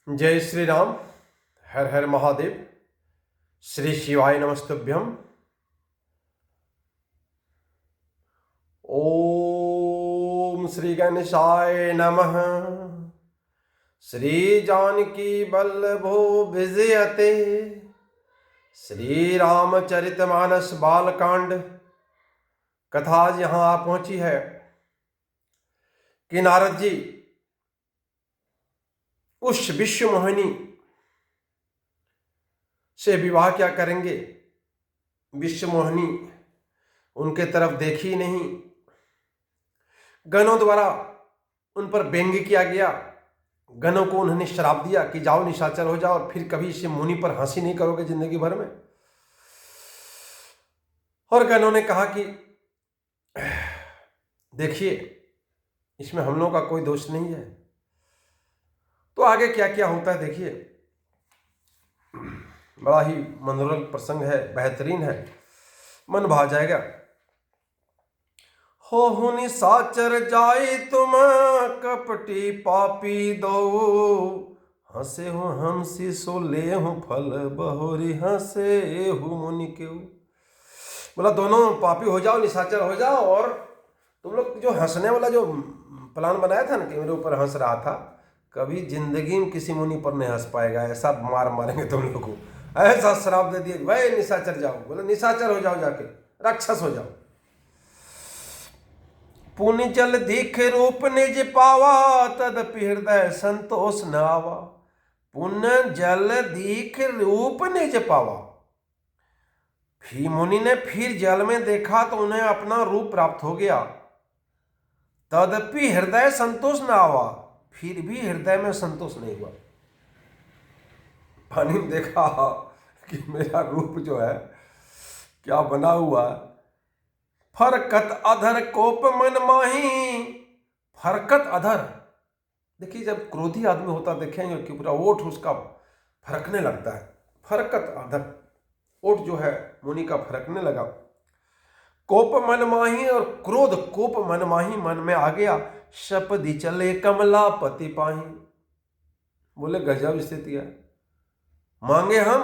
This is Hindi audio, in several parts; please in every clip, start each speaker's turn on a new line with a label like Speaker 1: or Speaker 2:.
Speaker 1: जय श्री राम। हर हर महादेव। श्री शिवाय नमस्तुभ्यम। ओम श्री गणेशाय नमः। श्री जानकी वल्लभो विजयते। श्री रामचरितमानस बालकांड कथा आज यहाँ आ पहुंची है कि नारद जी उस विश्व मोहिनी से विवाह क्या करेंगे। विश्व मोहिनी उनके तरफ देखी नहीं। गणों द्वारा उन पर व्यंग्य किया गया। गणों को उन्होंने श्राप दिया कि जाओ निशाचर हो जाओ और फिर कभी इसे मुनि पर हंसी नहीं करोगे जिंदगी भर में। और गणों ने कहा कि देखिए इसमें हम लोगों का कोई दोष नहीं है। तो आगे क्या क्या होता है देखिए। बड़ा ही मनोरंजक प्रसंग है, बेहतरीन है, मन भा जाएगा। हो निशाचर जाए तुम कपटी पापी दो। हंसे हो हमसी सो ले हो फल बहोरी हंसे हो मुनि के। बोला दोनों पापी हो जाओ, निशाचर हो जाओ। और तुम लोग जो हंसने वाला जो प्लान बनाया था ना कि मेरे ऊपर हंस रहा था, कभी जिंदगी में किसी मुनि पर नहीं हंस पाएगा। ऐसा मार मारेंगे तुम लोग को। ऐसा श्राप दे दिए भाई निशाचर जाओ। बोले निशाचर हो जाओ, जाके राक्षस हो जाओ। पुण्य जल दीख रूप निज पावा तदपि हृदय संतोष न आवा। पुण्य जल दीख रूप निज पावा। फिर मुनि ने फिर जल में देखा तो उन्हें अपना रूप प्राप्त हो गया। तदपि हृदय संतोष न आवा। फिर भी हृदय में संतोष नहीं हुआ। पानी में देखा कि मेरा रूप जो है क्या बना हुआ है। फरकत अधर कोप मन माही। फरकत अधर, देखिए जब क्रोधी आदमी होता देखेंगे कि पूरा ओठ उसका फरकने लगता है। फरकत अधर, ओठ जो है मुनि का फरकने लगा। कोप मन माही, और क्रोध कोप मन माही मन में आ गया। शपदी चले कमलापति पाही। बोले गजब स्थिति है। मांगे हम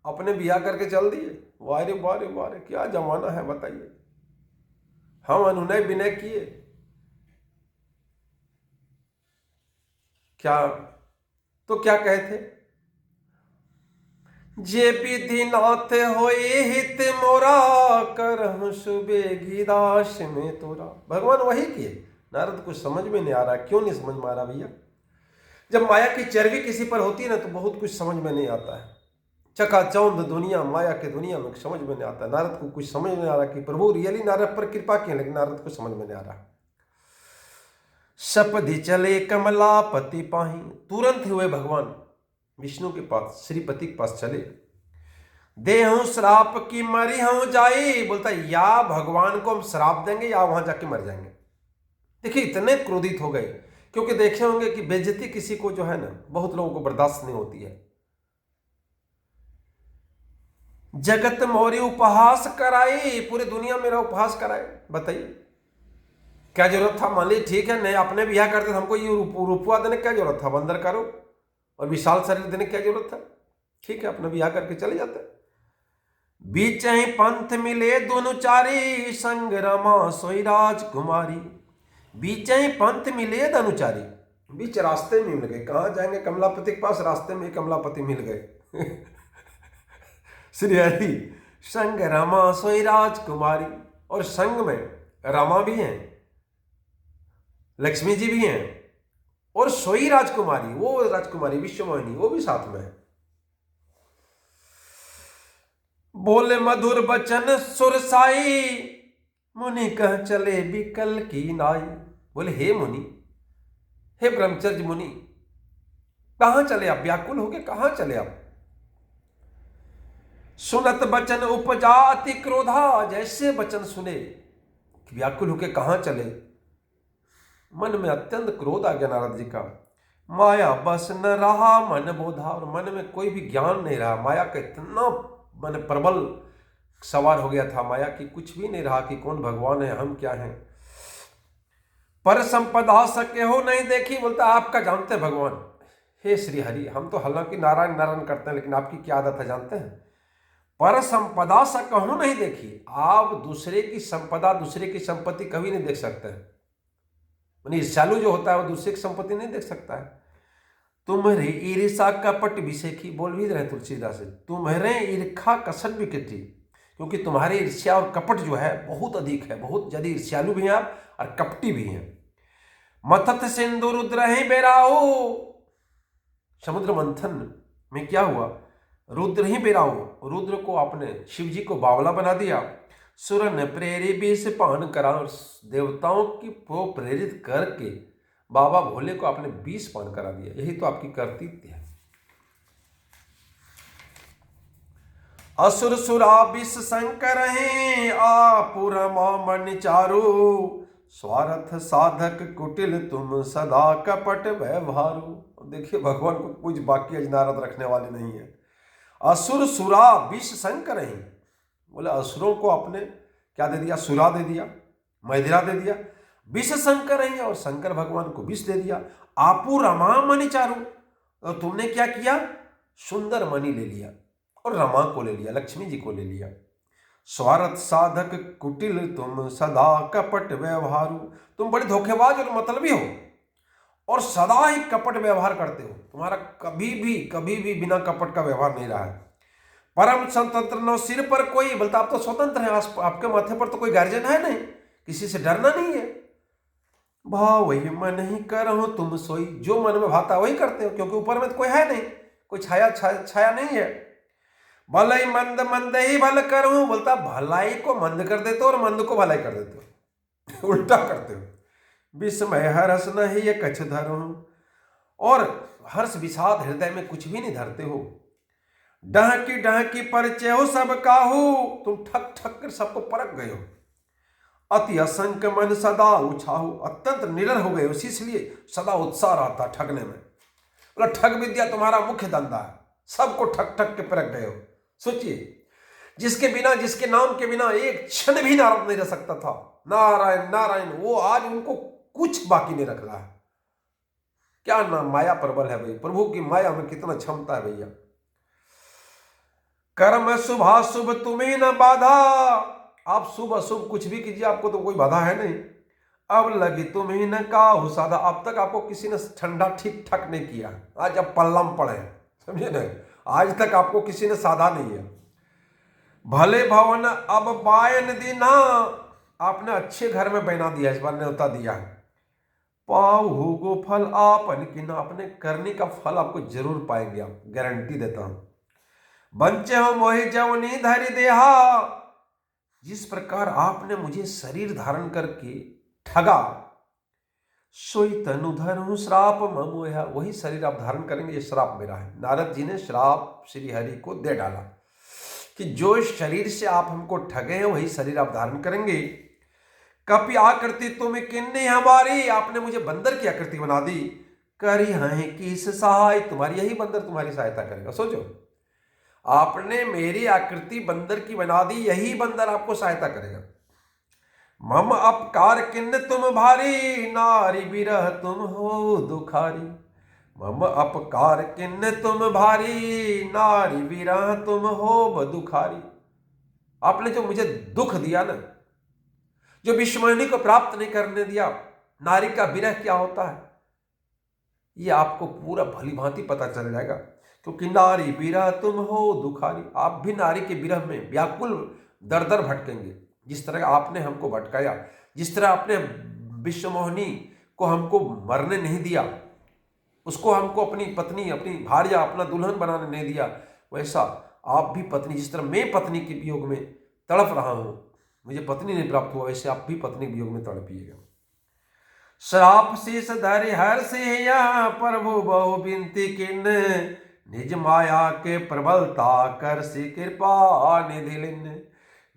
Speaker 1: अपने बिया करके चल दिए। वारे वारे वारे क्या जमाना है बताइए। हम अनुनय विनय किए क्या, तो क्या कहे थे। जे विधि नाथ होए हित मोरा करहु सुबेगी दास में तोरा। भगवान वही किए। नारद कुछ समझ में नहीं आ रहा। क्यों नहीं समझ में आ रहा भैया। जब माया की चर्बी किसी पर होती है ना तो बहुत कुछ समझ में नहीं आता है। चकाचौंध दुनिया माया के दुनिया में समझ में नहीं आता। नारद को कुछ समझ में नहीं आ रहा कि प्रभु रियली नारद पर कृपा किए, लेकिन नारद को समझ में नहीं आ रहा। सपदि चले कमलापति पाही। तुरंत हुए भगवान विष्णु के पास, श्रीपति के पास चले। देहूं श्राप की मरी हूं जाई। बोलता या भगवान को हम श्राप देंगे या वहां जाके मर जाएंगे। देखिए इतने क्रोधित हो गए क्योंकि देखे होंगे कि बेइज्जती किसी को जो है ना बहुत लोगों को बर्दाश्त नहीं होती है। जगत मोरी उपहास कराई। पूरी दुनिया मेरा उपहास कराए। बताइए क्या जरूरत था। मान ली ठीक है नहीं अपने बियाह करते तो हमको ये रुपवा देने की क्या जरूरत था। बंदर करो और विशाल शरीर देने की क्या जरूरत था। ठीक है अपना बियाह करके चले जाते। बीच ही पंथ मिले दोनों चारी। संग रमा सोई राजकुमारी। बीच ही पंथ मिले धनुचारी। बीच रास्ते में मिल गए। कहाँ जाएंगे कमलापति के पास, रास्ते में कमलापति मिल गए। श्री हरि संग रमा सोई राजकुमारी। और संग में रमा भी हैं, लक्ष्मी जी भी हैं, और सोई राजकुमारी, वो राजकुमारी विश्वमोहिनी, वो भी साथ में है। बोले मधुर बचन सुरसाई। मुनि कह चले बिकल की नाई। बोले हे मुनि, हे ब्रह्मचर्य मुनि, कहां चले आप। व्याकुल हो गए, कहां चले आप। सुनत बचन उपजा अति क्रोधा। जैसे बचन सुने व्याकुल होके कहां चले। मन में अत्यंत क्रोध आ गया नारद जी का। माया बस न रहा मन बोधा। और मन में कोई भी ज्ञान नहीं रहा। माया का इतना मन प्रबल सवार हो गया था माया की, कुछ भी नहीं रहा कि कौन भगवान है, हम क्या हैं। पर संपदा सके हो नहीं देखी। बोलता आपका जानते भगवान, हे श्री हरि, हम तो हालांकि नारायण नारायण करते हैं, लेकिन आपकी क्या आदत है जानते हैं? पर संपदा सा कहूं नहीं देखी। आप दूसरे की संपदा, दूसरे की संपत्ति कभी नहीं देख सकते हैं। मानी ईर्ष्यालु जो होता है वो दूसरे की संपत्ति नहीं देख सकता है। तुम्हारे ईर्षा कपट विषेखी, बोल भी रहे तुलसीदास, तुम्हारे ईर्खा कसट भी किटी, क्योंकि तुम्हारे ईर्ष्या और कपट जो है बहुत अधिक है, बहुत ज्यादा ईर्ष्यालु भी हैं आप और कपटी भी हैं। मथत सिंधु रुद्र ही बेराओ, समुद्र मंथन में क्या हुआ? रुद्र ही बेराओ, रुद्र को आपने शिव जी को बावला बना दिया। सुर ने प्रेरी विष पान करा, देवताओं की को प्रेरित करके बाबा भोले को आपने 20 पान करा दिया। यही तो आपकी कर्तव्य है। असुर सुरा विष शंकर हैं, आपुरमा मन चारु, स्वार्थ साधक कुटिल तुम सदा कपट व्यवहारु। देखिए भगवान को कुछ बाकी अजनारत रखने वाले नहीं है। असुर सुरा विष शंकर हैं, बोले असुरों को आपने क्या दे दिया? सुरा दे दिया, मदिरा दे दिया। विष शंकर हैं, और शंकर भगवान को विष दे दिया। आपू रमा मणि चारु, और तुमने क्या किया? सुंदर मणि ले लिया और रमा को ले लिया, लक्ष्मी जी को ले लिया। स्वार्थ साधक कुटिल तुम सदा कपट व्यवहारु, तुम बड़े धोखेबाज और मतलबी हो और सदा ही कपट व्यवहार करते हो। तुम्हारा कभी भी बिना कपट का व्यवहार नहीं रहा है। परम स्वतंत्र नो सिर पर कोई, बोलता आप तो स्वतंत्र हैं, आपके माथे पर तो कोई गार्जियन है नहीं, किसी से डरना नहीं है। भाव वही मन ही करहु तुम सोई, जो मन में भाता वही करते हो, क्योंकि ऊपर में तो कोई है नहीं, कोई छाया नहीं है। भलाई मंद मंद ही भल करूं, बोलता भलाई को मंद कर देते हो और मंद को भलाई कर देते हो, उल्टा करते हो। विस्मय हर्ष नहीं ये कछ धरूं, और हर्ष विषाद हृदय में कुछ भी नहीं धरते हो। डहकी परिचय हो सब काहू, तुम ठक ठक कर सबको परख गए हो। अति असंख्य मन सदा उछाहू, अत्यंत निडर हो गए हो, इसलिए सदा उत्साह रहता ठगने में। बोला ठग विद्या तुम्हारा मुख्य धंधा है, सबको ठक ठक के परख गए हो। सोचिए, जिसके बिना, जिसके नाम के बिना एक क्षण भी नारद नहीं रह सकता था, नारायण नारायण, वो आज उनको कुछ बाकी नहीं रख रहा है। क्या नाम माया प्रबल है भाई, प्रभु की माया में कितना क्षमता है भैया। कर्म शुभाशुभ तुम्हें न बाधा, आप शुभ अशुभ कुछ भी कीजिए, आपको तो कोई बाधा है नहीं। अब लगी तुम्हें न काहू साधा, अब तक आपको किसी ने ठंडा ठीक ठाक नहीं किया, आज अब पल्लम पड़े, समझे ना, आज तक आपको किसी ने साधा नहीं है। भले भवन अब बायन दीना, आपने अच्छे घर में बना दिया, इस बार न्योता दिया है। पाऊ गो फल आपन की ना, अपने करने का फल आपको जरूर पाएंगे, आप गारंटी देता हूं। बंचे हो मोहि जवनी धरि देहा, जिस प्रकार आपने मुझे शरीर धारण करके ठगा, सोई तनु धरु श्राप ममोया, वही शरीर आप धारण करेंगे, ये श्राप मेरा है। नारद जी ने श्राप श्री हरि को दे डाला कि जो शरीर से आप हमको ठगे हैं वही शरीर आप धारण करेंगे। कपि आकृति तुम किन्ने हमारी, आपने मुझे बंदर की आकृति बना दी। करी हैं किस सहाय, तुम्हारी यही बंदर तुम्हारी सहायता करेगा। सोचो, आपने मेरी आकृति बंदर की बना दी, यही बंदर आपको सहायता करेगा। मम अपकार किन्न तुम भारी, नारी बिरह तुम हो दुखारी। मम अपकार किन्न तुम भारी, नारी बिरह तुम हो दुखारी। आपने जो मुझे दुख दिया ना, जो विश्वमोहिनी को प्राप्त नहीं करने दिया, नारी का विरह क्या होता है ये आपको पूरा भली भांति पता चल जाएगा। क्योंकि नारी विरह तुम हो दुखारी, आप भी नारी के विरह में व्याकुल दर दर भटकेंगे। जिस तरह आपने हमको भटकाया, जिस तरह आपने विश्वमोहिनी को हमको मरने नहीं दिया, उसको हमको अपनी पत्नी, अपनी भार्या, अपना दुल्हन बनाने नहीं दिया, वैसा आप भी पत्नी, जिस तरह मैं पत्नी के वियोग में तड़प रहा हूं, मुझे पत्नी नहीं प्राप्त हुआ, वैसे आप भी पत्नी के वियोग में तड़पिएगा। श्राप शीस धरि हर से या प्रभु बहु बिनती किन, निज माया के प्रबलता कर से कृपा निधि लिन।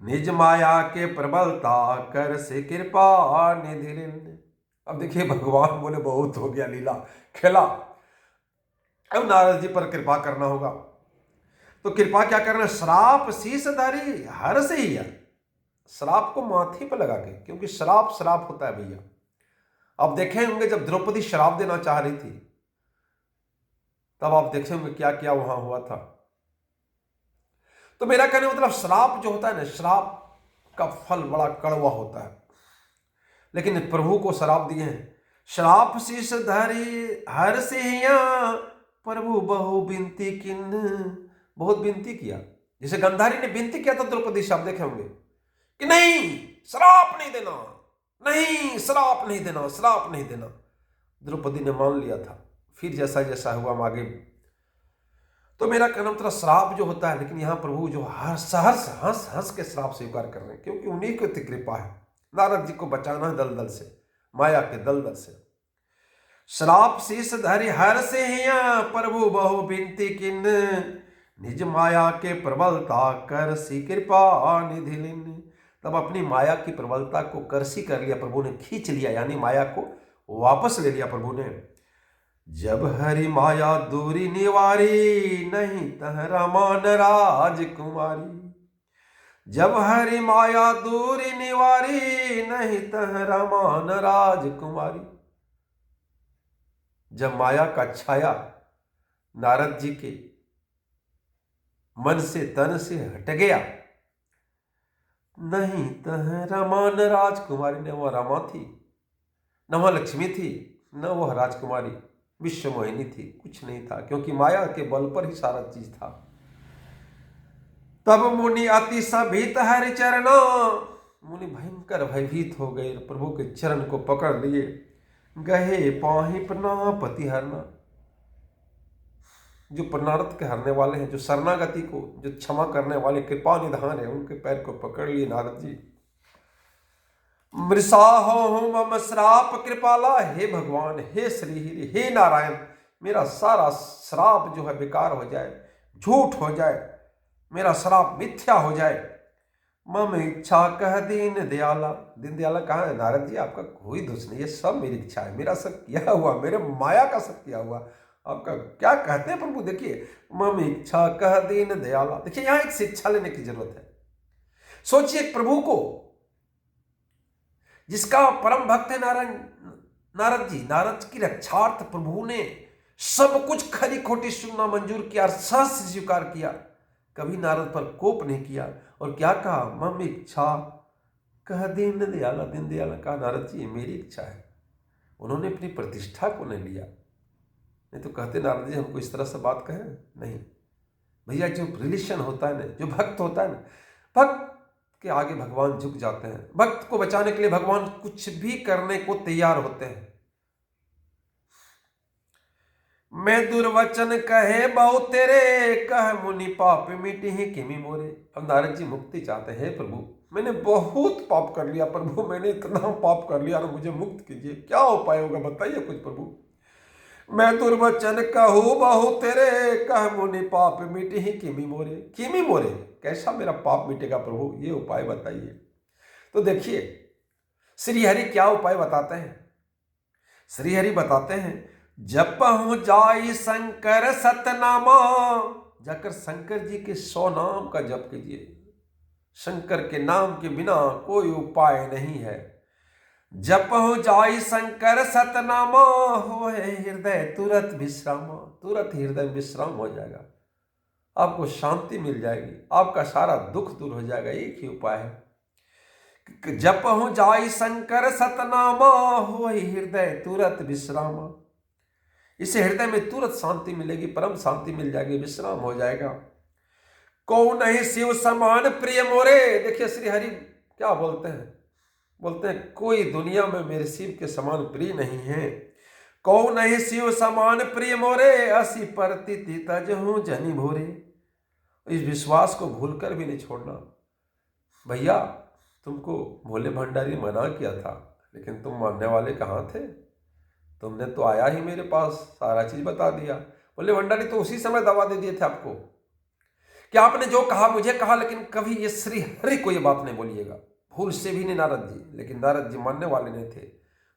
Speaker 1: निज माया के प्रबलता कर से कृपा निधि लिन। अब देखिए भगवान बोले बहुत हो गया लीला खेला, अब नारद जी पर कृपा करना होगा। तो कृपा क्या करना? श्राप शीस धरि हर से ही है, श्राप को माथे पर लगा के, क्योंकि श्राप श्राप होता है भैया। अब देखे होंगे जब द्रौपदी श्राप देना चाह रही थी तब आप देखेंगे क्या क्या वहां हुआ था। तो मेरा कहने मतलब श्राप जो होता है ना, श्राप का फल बड़ा कड़वा होता है, लेकिन प्रभु को श्राप दिए हैं। श्राप शीश धरी हर सिया, प्रभु बहु विनती किन, बहुत विनती किया। जैसे गंधारी ने विनती किया था द्रौपदी से, आप देखे होंगे कि नहीं श्राप नहीं देना, नहीं श्राप नहीं देना, श्राप नहीं देना। द्रौपदी ने मान लिया था। फिर जैसा जैसा हुआ हम आगे। तो मेरा कहना मतलब श्राप जो होता है, लेकिन यहां प्रभु जो हंस हंस के श्राप स्वीकार कर रहे हैं, क्योंकि उन्हीं की कृपा है। नारद जी को बचाना है दलदल से, माया के दलदल से। श्राप शीस धरि हर से प्रभु बहु विनती किन, निज माया के प्रबलता कर सी कृपा निधि लिन। तब अपनी माया की प्रबलता को करसी कर लिया प्रभु ने, खींच लिया, यानी माया को वापस ले लिया प्रभु ने। जब हरि माया दूरी निवारी, नहीं तह रमान राजकुमारी। जब हरि माया दूरी निवारी, नहीं तह रमान राजकुमारी। जब माया का छाया नारद जी के मन से तन से हट गया, नहीं तह रमान राजकुमारी। न वह रमा थी, न वह लक्ष्मी थी, न वह राजकुमारी विश्वमोहिनी थी, कुछ नहीं था, क्योंकि माया के बल पर ही सारा चीज था। तब मुनि अति सभीत हरि चरण, मुनि भयंकर भयभीत हो गए, प्रभु के चरण को पकड़ लिए। गहे पाहि प्रणापति हरना, जो प्रणारत के हरने वाले हैं, जो शरणागति को जो क्षमा करने वाले कृपा निधान है, उनके पैर को पकड़ लिए नारद जी। मृषाहो मम श्राप कृपाला, हे भगवान, हे श्री, हे नारायण, मेरा सारा श्राप जो है बेकार हो जाए, झूठ हो जाए, मेरा श्राप मिथ्या हो जाए। मम इच्छा कह दीन दयाला। दीन दयाला कहाँ है? नारद जी आपका कोई दोष नहीं है, सब मेरी इच्छा है, मेरा सब किया हुआ, मेरे माया का सब किया हुआ। आपका क्या कहते हैं प्रभु? देखिए, मम इच्छा कह दीन दयाला। देखिए यहां एक शिक्षा लेने की जरूरत है। सोचिए प्रभु को, जिसका परम भक्त है नारद जी, नारद की रक्षार्थ प्रभु ने सब कुछ खरी खोटी सुनना मंजूर किया, सहज स्वीकार किया, कभी नारद पर कोप नहीं किया। और क्या कहा? मम इच्छा कह दीन दयाला। दीन दयाला कहा नारद जी मेरी इच्छा है। उन्होंने अपनी प्रतिष्ठा को नहीं लिया, नहीं तो कहते नारद जी हमको इस तरह से बात कहें नहीं। भैया जो रिलेशन होता है ना, जो भक्त होता है ना, भक्त के आगे भगवान झुक जाते हैं। भक्त को बचाने के लिए भगवान कुछ भी करने को तैयार होते हैं। मैं दुर्वचन कहे बहु तेरे, कह मुनि पाप मिटी ही किमी मोरे। अब नारद जी मुक्ति चाहते हैं, प्रभु मैंने बहुत पाप कर लिया, प्रभु मैंने इतना पाप कर लिया, मुझे मुक्त कीजिए, क्या उपाय होगा बताइए कुछ प्रभु। मैं दुर्वचन कहूँ बहु तेरे, कह मुनि पाप मिटी ही किमी मोरे। किमी मोरे, कैसा मेरा पाप मिटेगा प्रभु, ये उपाय बताइए। तो देखिए श्रीहरि क्या उपाय बताते हैं। श्रीहरि बताते हैं, जपहु जाई शंकर सतनामा। जाकर शंकर जी के 100 नाम का जप कीजिए। शंकर के नाम के बिना कोई उपाय नहीं है। जपहु जाई शंकर सतनामा, हो हृदय तुरंत विश्रामा। तुरंत हृदय विश्राम हो जाएगा, आपको शांति मिल जाएगी, आपका सारा दुख दूर हो जाएगा। एक ही उपाय है, जपहु जाई शंकर सतनामा, हो हृदय तुरंत विश्रामा। इसे हृदय में तुरंत शांति मिलेगी, परम शांति मिल जाएगी, विश्राम हो जाएगा। कौन नहीं शिव समान प्रिय मोरे। देखिए श्री हरि क्या बोलते हैं, बोलते हैं कोई दुनिया में मेरे शिव के समान प्रिय नहीं है। कौन नहीं शिव समान प्रिय मोरे, असी परति तजहु जनि भोरे। इस विश्वास को भूलकर भी नहीं छोड़ना। भैया तुमको भोले भंडारी मना किया था, लेकिन तुम मानने वाले कहाँ थे? तुमने तो आया ही मेरे पास, सारा चीज बता दिया। भोले भंडारी तो उसी समय दवा दे दिए थे आपको कि आपने जो कहा मुझे कहा, लेकिन कभी ये श्री हरि को ये बात नहीं बोलिएगा, भूल से भी नहीं नारद जी। लेकिन नारद जी मानने वाले नहीं थे,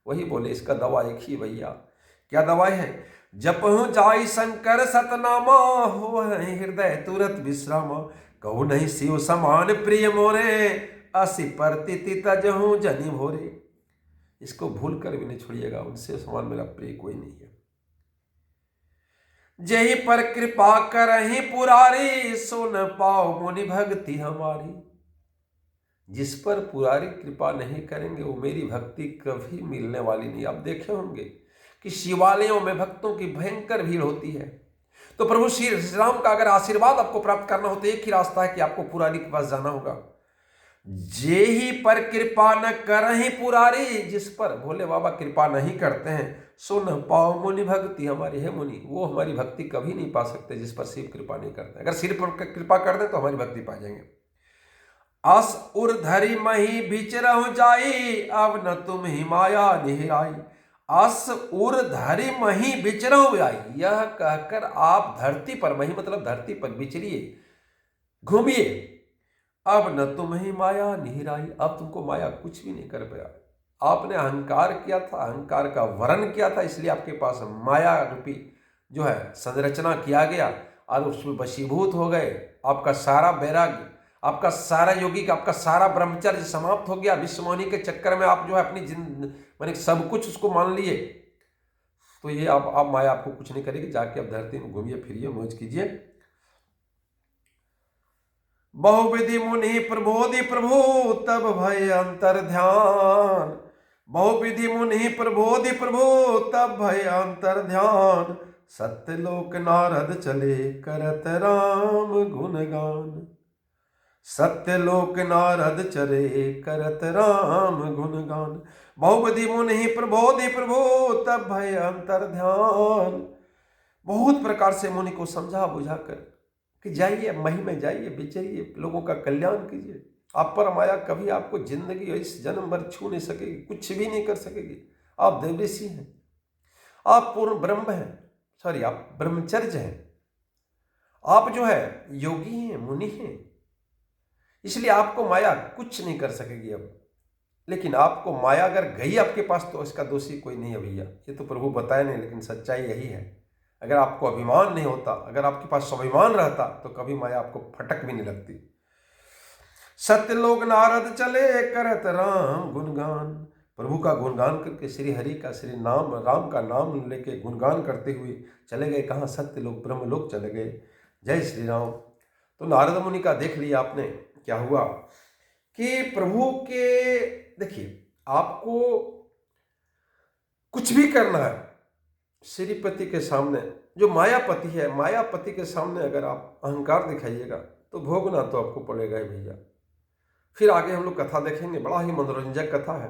Speaker 1: वही बोले इसका दवा एक ही भैया। क्या दवाई है? जपहु जाई शंकर सतनामा, हो हृदय तुरंत विश्रामा। कहु नहीं शिव समान प्रिय मोरे, असी परति तजहु जनि भोरे। इसको भूल कर भी नहीं छोड़िएगा, उनसे समान मेरा प्रिय कोई नहीं है। जेहि पर कृपा करहि पुरारी, सो न पाओ मुनि भक्ति हमारी। जिस पर पुरारी कृपा नहीं करेंगे वो मेरी भक्ति कभी मिलने वाली नहीं। आप देखे होंगे कि शिवालयों में भक्तों की भयंकर भीड़ होती है। तो प्रभु श्री राम का अगर आशीर्वाद आपको प्राप्त करना हो तो एक ही रास्ता है कि आपको पुरारी के पास जाना होगा। जे ही पर कृपा न करहि पुरारी, जिस पर भोले बाबा कृपा नहीं करते हैं, सो न पाओ मुनि भक्ति हमारी। है मुनि, वो हमारी भक्ति कभी नहीं पा सकते जिस पर शिव कृपा नहीं करते। अगर शिव पर कृपा कर दे तो हमारी भक्ति पा जाएंगे। अस उर धरी मही बिचरहु जाई, अब न तुम ही माया निहिराई। अस उर धरी मही बिचरहु जाई, यह कहकर आप धरती पर, मही मतलब धरती पर, बिचरिए, घूमिए। अब न तुम ही माया निहिराई, अब तुमको माया कुछ भी नहीं कर पाया। आपने अहंकार किया था, अहंकार का वरण किया था, इसलिए आपके पास माया रूपी जो है संरचना किया गया और उसमें वशीभूत हो गए। आपका सारा वैराग्य, आपका सारा योगिक, आपका सारा ब्रह्मचर्य समाप्त हो गया। विश्वमोहिनी के चक्कर में आप जो है अपनी माने सब कुछ उसको मान लिए। तो ये आप माया आपको कुछ नहीं करेगी। जाके आप धरती में घूमिए फिरिए, मौज कीजिए। बहुविधि मुनि प्रबोधि प्रभु, तब भय अंतर ध्यान। बहुविधि मुनि प्रबोधि प्रभु, तब भय अंतर ध्यान। सत्यलोक नारद चले करत राम गुणगान। सत्यलोक नारद चले करत राम गुणगान। बहुविधि मुनि प्रबोधि प्रभु, तब भय अंतर ध्यान। बहुत प्रकार से मुनि को समझा बुझाकर कि जाइए, मही में जाइए, बिचरिए, लोगों का कल्याण कीजिए। आप पर माया कभी आपको जिंदगी इस जन्म भर छू नहीं सकेगी, कुछ भी नहीं कर सकेगी। आप देवऋषि हैं, आप पूर्ण ब्रह्म हैं, सॉरी आप ब्रह्मचर्य हैं, आप जो है योगी हैं, मुनि हैं, इसलिए आपको माया कुछ नहीं कर सकेगी अब। लेकिन आपको माया अगर गई आपके पास तो इसका दोषी कोई नहीं है भैया। ये तो प्रभु बताए नहीं, लेकिन सच्चाई यही है। अगर आपको अभिमान नहीं होता, अगर आपके पास स्वाभिमान रहता तो कभी माया आपको फटक भी नहीं लगती। सत्यलोक नारद चले करत राम गुणगान। प्रभु का गुणगान करके, श्री हरि का, श्री नाम राम का नाम लेके गुणगान करते हुए चले गए कहाँ? सत्यलोक, ब्रह्मलोक चले गए। जय श्री राम। तो नारद मुनि का देख लिया आपने क्या हुआ कि प्रभु के, देखिए आपको कुछ भी करना है श्रीपति के सामने, जो मायापति है, मायापति के सामने अगर आप अहंकार दिखाइएगा तो भोगना तो आपको पड़ेगा ही भैया। फिर आगे हम लोग कथा देखेंगे, बड़ा ही मनोरंजक कथा है।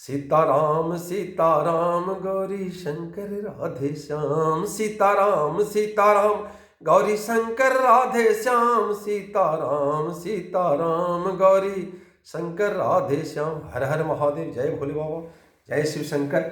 Speaker 1: सीताराम सीताराम गौरी शंकर राधे श्याम। सीताराम सीताराम गौरी शंकर राधे श्याम। सीताराम सीताराम गौरी शंकर राधे श्याम। हर हर महादेव। जय भोले बाबा, जय शिव शंकर।